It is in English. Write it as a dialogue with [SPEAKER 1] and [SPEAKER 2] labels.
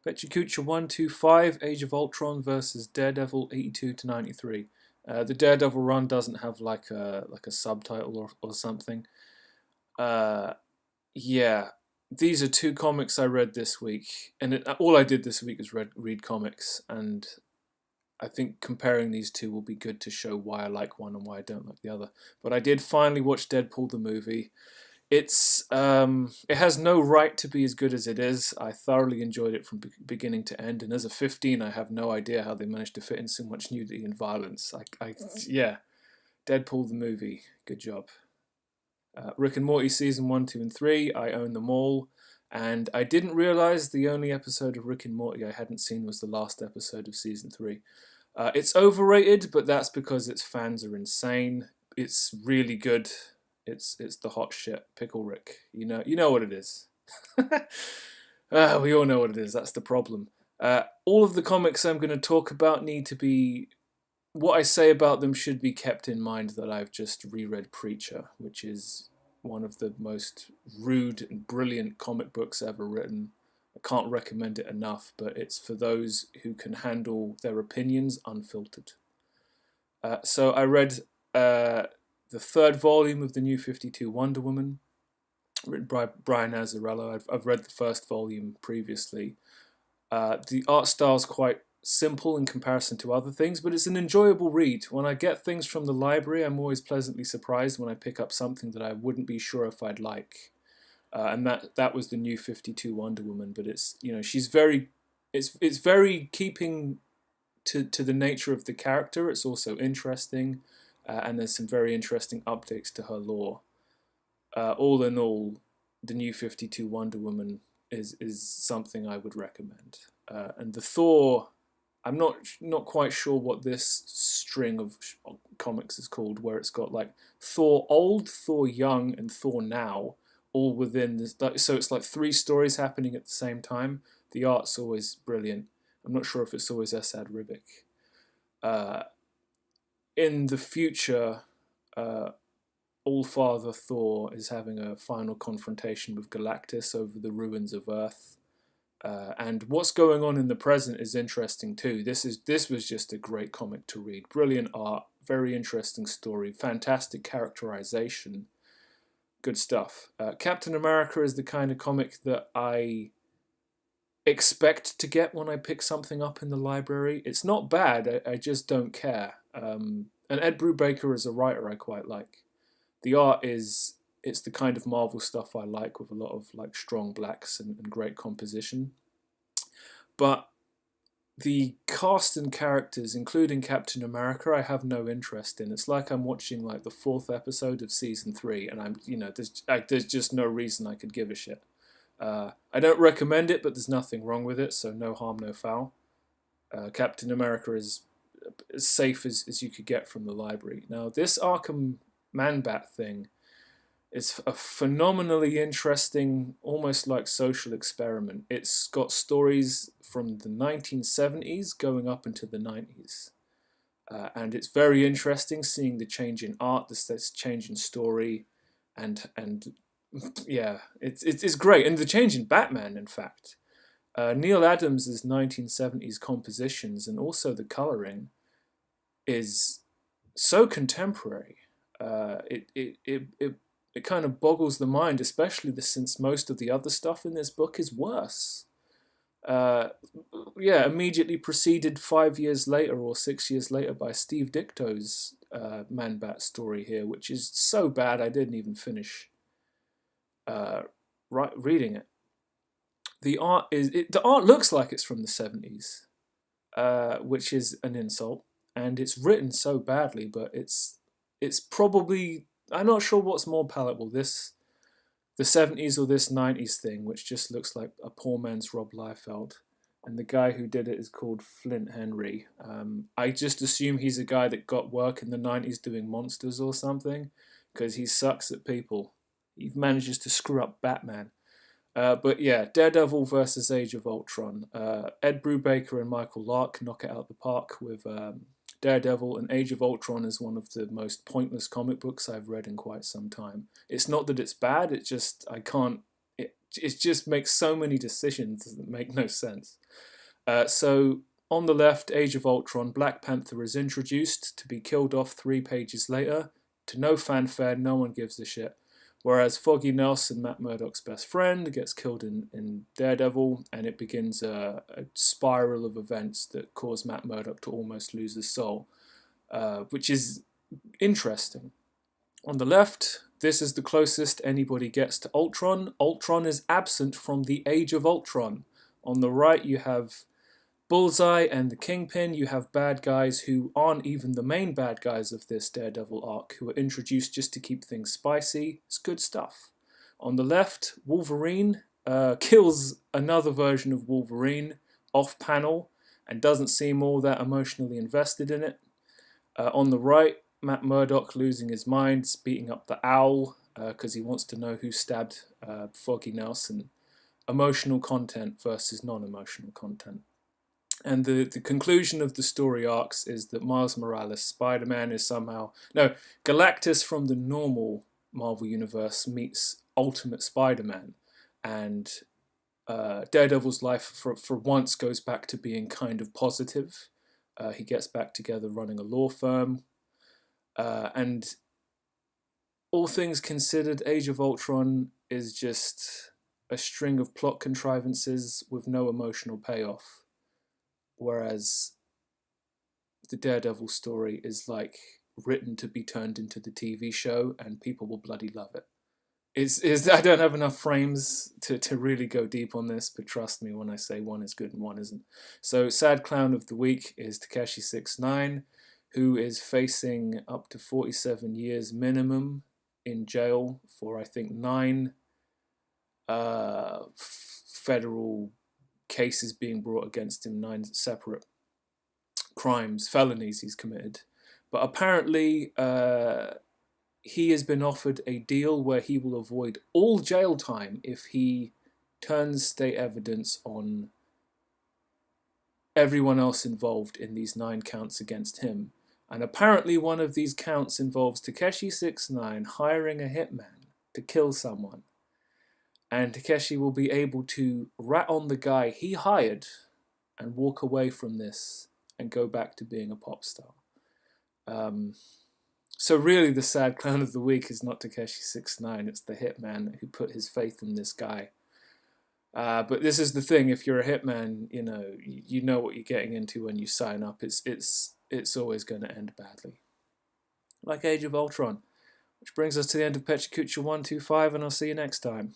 [SPEAKER 1] Pecha Kucha 125, Age of Ultron versus Daredevil 82 to 93. The Daredevil run doesn't have like a subtitle or something. Uh, yeah, these are two comics I read this week, and all I did this week is read comics, and I think comparing these two will be good to show why I like one and why I don't like the other. But I did finally watch Deadpool the movie. It has no right to be as good as it is. I thoroughly enjoyed it from beginning to end, and as a 15, I have no idea how they managed to fit in so much nudity and violence. Yeah, Deadpool the movie, good job. Rick and Morty season 1, 2, and 3, I own them all, and I didn't realize the only episode of Rick and Morty I hadn't seen was the last episode of season 3. It's overrated, but that's because its fans are insane. It's really good. It's the hot shit, Pickle Rick. You know what it is. We all know what it is. That's the problem. All of the comics I'm going to talk about need to be. What I say about them should be kept in mind that I've just reread Preacher, which is one of the most rude and brilliant comic books ever written. I can't recommend it enough, but it's for those who can handle their opinions unfiltered. So I read the third volume of the New 52 Wonder Woman, written by Brian Azzarello. I've read the first volume previously. The art style's quite simple in comparison to other things, but it's an enjoyable read. When I get things from the library, I'm always pleasantly surprised when I pick up something that I wouldn't be sure if I'd like. And that was the New 52 Wonder Woman, but she's very it's very keeping to the nature of the character. It's also interesting, and there's some very interesting updates to her lore. All in all, the New 52 Wonder Woman is something I would recommend. And the Thor, I'm not quite sure what this string of comics is called, where it's got like Thor old, Thor young, and Thor now, all within this. So it's like three stories happening at the same time. The art's always brilliant. I'm not sure if it's always Esad Ribic. Uh, in the future, All-Father Thor is having a final confrontation with Galactus over the ruins of Earth. And what's going on in the present is interesting too. This was just a great comic to read. Brilliant art, very interesting story, fantastic characterization, good stuff. Captain America is the kind of comic that I expect to get when I pick something up in the library. It's not bad, I just don't care. And Ed Brubaker as a writer I quite like. The art it's the kind of Marvel stuff I like, with a lot of like strong blacks and great composition. But the cast and characters, including Captain America, I have no interest in. It's like I'm watching like the fourth episode of season 3, and there's just no reason I could give a shit. I don't recommend it, but there's nothing wrong with it, so no harm, no foul. Captain America is as safe as you could get from the library. Now, this Arkham Man-Bat thing is a phenomenally interesting, almost like social experiment. It's got stories from the 1970s going up into the 90s. And it's very interesting seeing the change in art, this change in story, and yeah, it's great. And the change in Batman, in fact. Neil Adams' 1970s compositions and also the coloring is so contemporary. It kind of boggles the mind, especially since most of the other stuff in this book is worse. Yeah, immediately preceded 5 years later or 6 years later by Steve Dicto's Man-Bat story here, which is so bad I didn't even finish reading it. The art looks like it's from the 70s, which is an insult, and it's written so badly, but it's probably, I'm not sure what's more palatable, the 70s or this 90s thing, which just looks like a poor man's Rob Liefeld. And the guy who did it is called Flint Henry. I just assume he's a guy that got work in the 90s doing monsters or something, because he sucks at people. He manages to screw up Batman. But yeah, Daredevil versus Age of Ultron. Ed Brubaker and Michael Lark knock it out the park with Daredevil, and Age of Ultron is one of the most pointless comic books I've read in quite some time. It's not that it's bad, it's just I can't it just makes so many decisions that make no sense. So on the left, Age of Ultron, Black Panther is introduced to be killed off 3 pages later. To no fanfare, no one gives a shit. Whereas Foggy Nelson, Matt Murdock's best friend, gets killed in Daredevil, and it begins a spiral of events that cause Matt Murdock to almost lose his soul, which is interesting. On the left, this is the closest anybody gets to Ultron. Ultron is absent from the Age of Ultron. On the right, you have Bullseye and the Kingpin. You have bad guys who aren't even the main bad guys of this Daredevil arc, who are introduced just to keep things spicy. It's good stuff. On the left, Wolverine kills another version of Wolverine off panel and doesn't seem all that emotionally invested in it. On the right, Matt Murdock losing his mind, beating up the owl because he wants to know who stabbed Foggy Nelson. Emotional content versus non-emotional content. And the conclusion of the story arcs is that Miles Morales, Spider-Man, is somehow... No, Galactus from the normal Marvel Universe meets Ultimate Spider-Man. And Daredevil's life for once goes back to being kind of positive. He gets back together running a law firm. And all things considered, Age of Ultron is just a string of plot contrivances with no emotional payoff. Whereas the Daredevil story is like written to be turned into the TV show, and people will bloody love it. I don't have enough frames to really go deep on this, but trust me when I say one is good and one isn't. So Sad Clown of the Week is Takeshi 69, who is facing up to 47 years minimum in jail for, I think, 9 federal cases being brought against him, 9 separate crimes, felonies he's committed. But apparently he has been offered a deal where he will avoid all jail time if he turns state evidence on everyone else involved in these 9 counts against him. And apparently one of these counts involves Takeshi 69 hiring a hitman to kill someone. And Takeshi will be able to rat on the guy he hired and walk away from this and go back to being a pop star. So really the sad clown of the week is not Takeshi 69, it's the hitman who put his faith in this guy. But this is the thing, if you're a hitman, you know what you're getting into when you sign up. It's always going to end badly. Like Age of Ultron. Which brings us to the end of Pecha Kucha 125, and I'll see you next time.